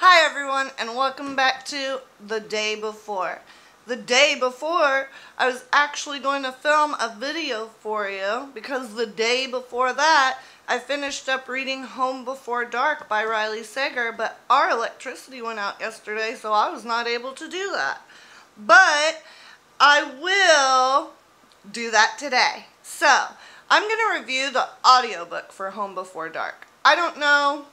Hi everyone, and welcome back to The Day Before. The day before, I was actually going to film a video for you because the day before that, I finished up reading Home Before Dark by Riley Sager, but our electricity went out yesterday, so I was not able to do that. But I will do that today. So, I'm going to review the audiobook for Home Before Dark. I don't know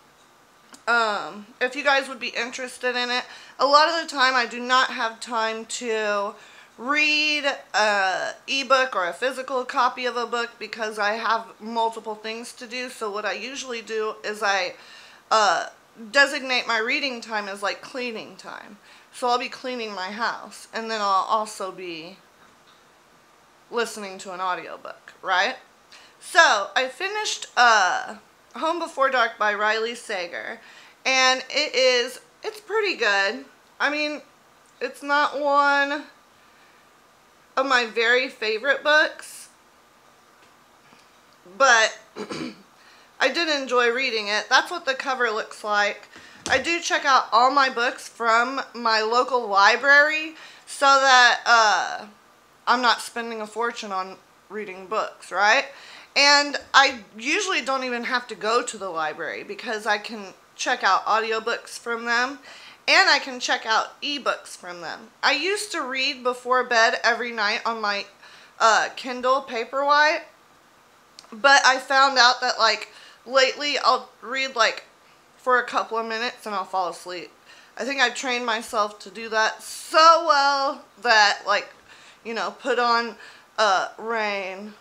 if you guys would be interested in it. A lot of the time I do not have time to read an ebook or a physical copy of a book because I have multiple things to do. So what I usually do is I designate my reading time as like cleaning time. So I'll be cleaning my house and then I'll also be listening to an audiobook, right? So I finished Home Before Dark by Riley Sager, and it's pretty good. I mean, it's not one of my very favorite books, but I did enjoy reading it. That's what the cover looks like. I do check out all my books from my local library so that I'm not spending a fortune on reading books, right? And I usually don't even have to go to the library because I can check out audiobooks from them and I can check out ebooks from them. I used to read before bed every night on my Kindle Paperwhite, but I found out that like lately I'll read like for a couple of minutes and I'll fall asleep. I think I trained myself to do that so well that like, you know, put on rain,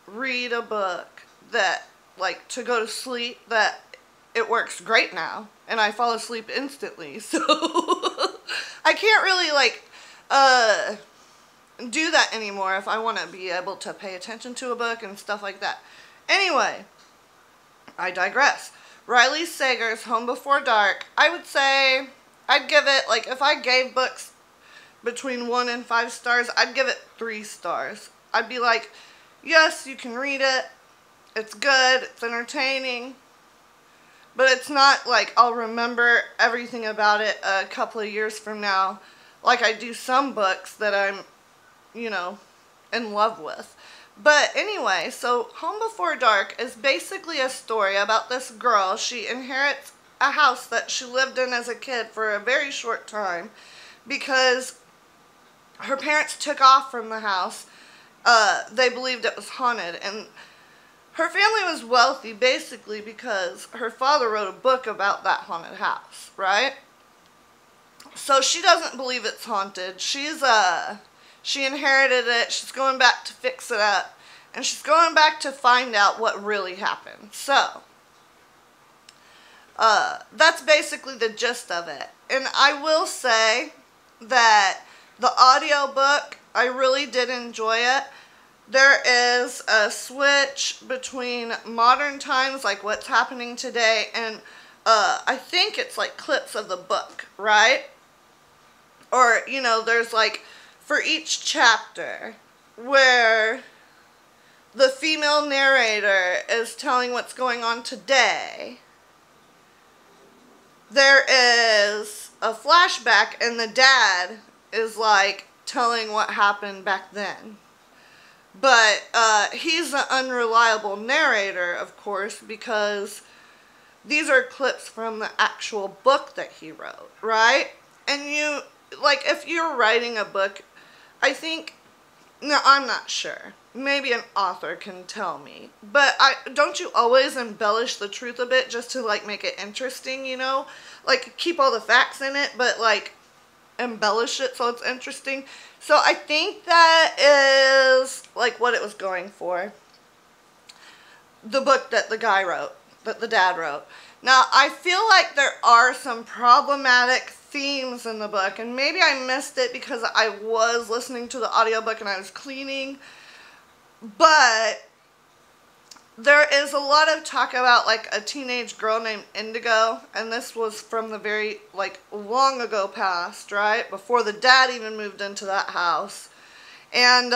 read a book, that like to go to sleep, that it works great now and I fall asleep instantly. So I can't really like do that anymore if I want to be able to pay attention to a book and stuff like that. Anyway, I digress. Riley Sager's Home Before Dark, I would say I'd give it, like if I gave books between 1 and 5 stars, I'd give it 3 stars. I'd be like, yes, you can read it, it's good, it's entertaining, but it's not like I'll remember everything about it a couple of years from now like I do some books that I'm, you know, in love with. But anyway, so Home Before Dark is basically a story about this girl. She inherits a house that she lived in as a kid for a very short time because her parents took off from the house. They believed it was haunted, and her family was wealthy basically because her father wrote a book about that haunted house, right? So she doesn't believe it's haunted. She inherited it. She's going back to fix it up, and she's going back to find out what really happened. So that's basically the gist of it. And I will say that the audiobook, I really did enjoy it. There is a switch between modern times, like what's happening today, and I think it's like clips of the book, right? Or, you know, there's like, for each chapter, where the female narrator is telling what's going on today, there is a flashback and the dad is like telling what happened back then. But he's an unreliable narrator, of course, because these are clips from the actual book that he wrote, right? And you, like, if you're writing a book, I think, no, I'm not sure. Maybe an author can tell me. But don't you always embellish the truth a bit just to, like, make it interesting, you know? Like, keep all the facts in it, but, like, embellish it so it's interesting. So I think that is like what it was going for. The book that the guy wrote, that the dad wrote. Now I feel like there are some problematic themes in the book, and maybe I missed it because I was listening to the audiobook and I was cleaning, but there is a lot of talk about like a teenage girl named Indigo, and this was from the very like long ago past, right? Before the dad even moved into that house. And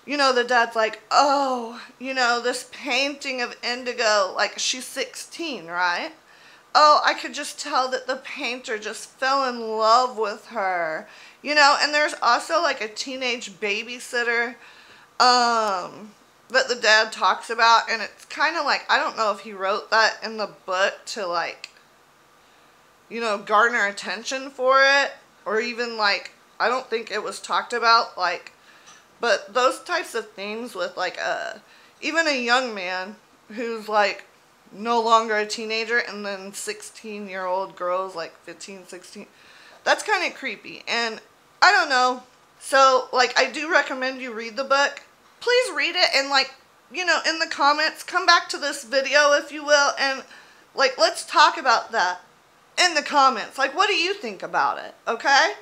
you know, the dad's like, oh, you know, this painting of Indigo, like she's 16, right? oh, I could just tell that the painter just fell in love with her, you know. And there's also like a teenage babysitter that the dad talks about, and it's kind of like, I don't know if he wrote that in the book to like, you know, garner attention for it, or even like, I don't think it was talked about, like, but those types of themes with like even a young man who's like no longer a teenager, and then 16-year-old girls like 15, 16, that's kind of creepy. And I don't know, so like, I do recommend you read the book. Please read it, and like, you know, in the comments, come back to this video if you will, and like, let's talk about that in the comments. Like, what do you think about it? Okay?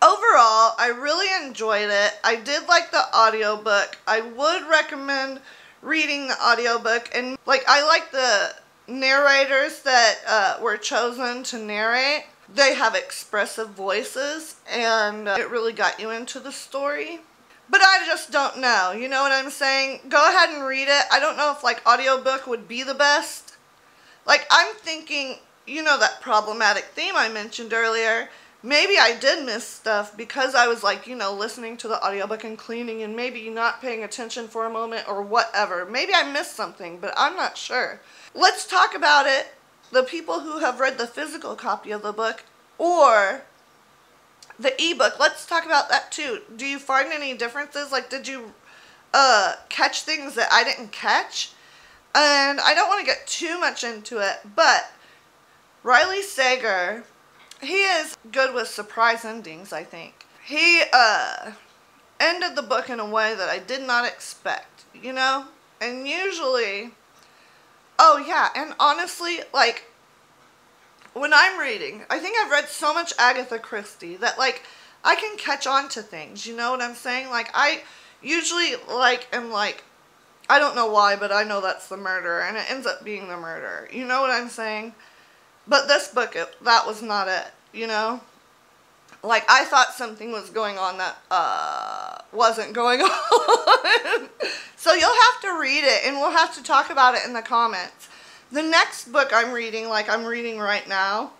Overall, I really enjoyed it. I did like the audiobook. I would recommend reading the audiobook, and like, I like the narrators that were chosen to narrate. They have expressive voices, and it really got you into the story. But I just don't know, you know what I'm saying? Go ahead and read it. I don't know if like audiobook would be the best. Like, I'm thinking, you know, that problematic theme I mentioned earlier, maybe I did miss stuff because I was like, you know, listening to the audiobook and cleaning and maybe not paying attention for a moment or whatever. Maybe I missed something, but I'm not sure. Let's talk about it. The people who have read the physical copy of the book or the ebook, let's talk about that too. Do you find any differences? Like, did you catch things that I didn't catch? And I don't want to get too much into it, but Riley Sager, he is good with surprise endings, I think. He ended the book in a way that I did not expect, you know? And usually, oh yeah, and honestly, like, when I'm reading, I think I've read so much Agatha Christie that, like, I can catch on to things, you know what I'm saying? Like, I usually, like, am like, I don't know why, but I know that's the murderer, and it ends up being the murderer, you know what I'm saying? But this book, that was not it, you know? Like, I thought something was going on that, wasn't going on. So you'll have to read it, and we'll have to talk about it in the comments. The next book I'm reading, like I'm reading right now,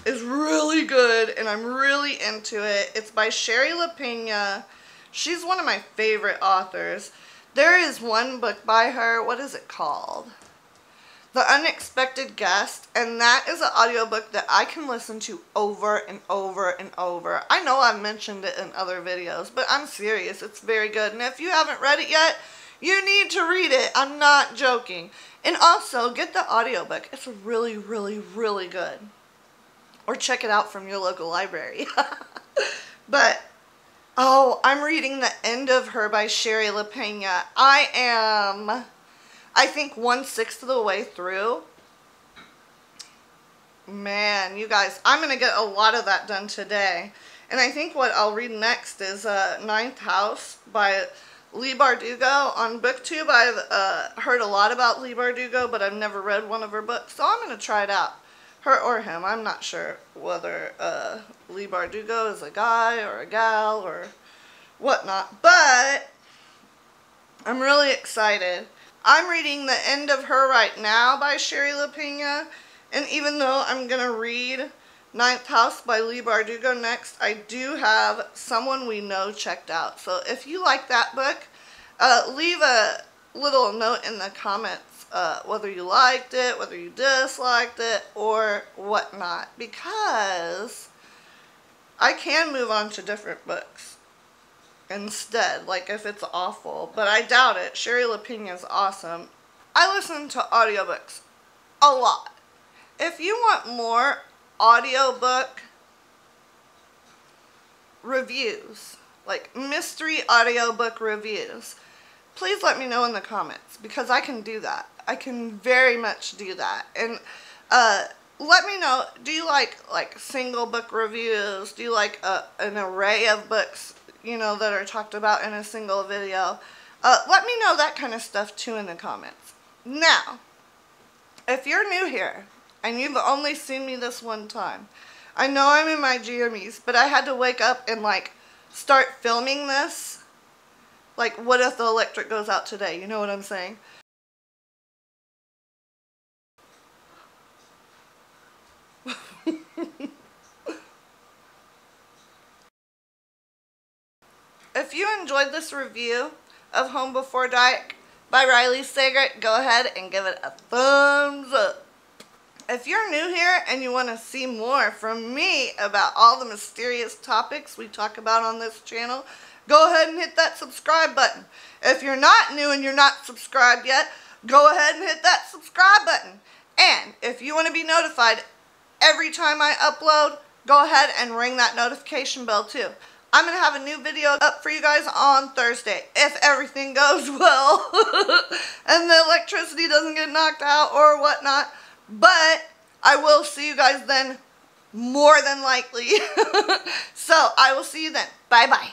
is really good, and I'm really into it. It's by Sherry LaPena. She's one of my favorite authors. There is one book by her, what is it called? The Unexpected Guest, and that is an audiobook that I can listen to over and over and over. I know I've mentioned it in other videos, but I'm serious, it's very good. And if you haven't read it yet, you need to read it. I'm not joking. And also, get the audiobook. It's really, really, really good. Or check it out from your local library. But, oh, I'm reading the end of her by Sherry LaPena. I think 1/6 of the way through. Man, you guys, I'm going to get a lot of that done today. And I think what I'll read next is Ninth House by Leigh Bardugo. On BookTube, I've heard a lot about Leigh Bardugo, but I've never read one of her books, so I'm going to try it out. Her or him, I'm not sure whether Leigh Bardugo is a guy or a gal or whatnot, but I'm really excited. I'm reading the end of her right now by Sherry LaPena, and even though I'm going to read Ninth House by Leigh Bardugo next, I do have Someone We Know checked out. So if you like that book, leave a little note in the comments whether you liked it, whether you disliked it, or whatnot, because I can move on to different books instead, like if it's awful, but I doubt it. Sherry LaPena is awesome. I listen to audiobooks a lot. If you want more audiobook reviews, like mystery audiobook reviews, please let me know in the comments, because I can do that. I can very much do that. And let me know, do you like single book reviews? Do you like an array of books, you know, that are talked about in a single video? Let me know that kind of stuff too in the comments. Now, if you're new here and you've only seen me this one time, I know I'm in my jammies, but I had to wake up and like start filming this. Like, what if the electric goes out today? You know what I'm saying? enjoyed this review of Home Before Dark by Riley Sager, go ahead and give it a thumbs up. If you're new here and you want to see more from me about all the mysterious topics we talk about on this channel, go ahead and hit that subscribe button. If you're not new and you're not subscribed yet, go ahead and hit that subscribe button. And if you want to be notified every time I upload, go ahead and ring that notification bell too. I'm going to have a new video up for you guys on Thursday, if everything goes well and the electricity doesn't get knocked out or whatnot. But I will see you guys then, more than likely. So I will see you then. Bye-bye.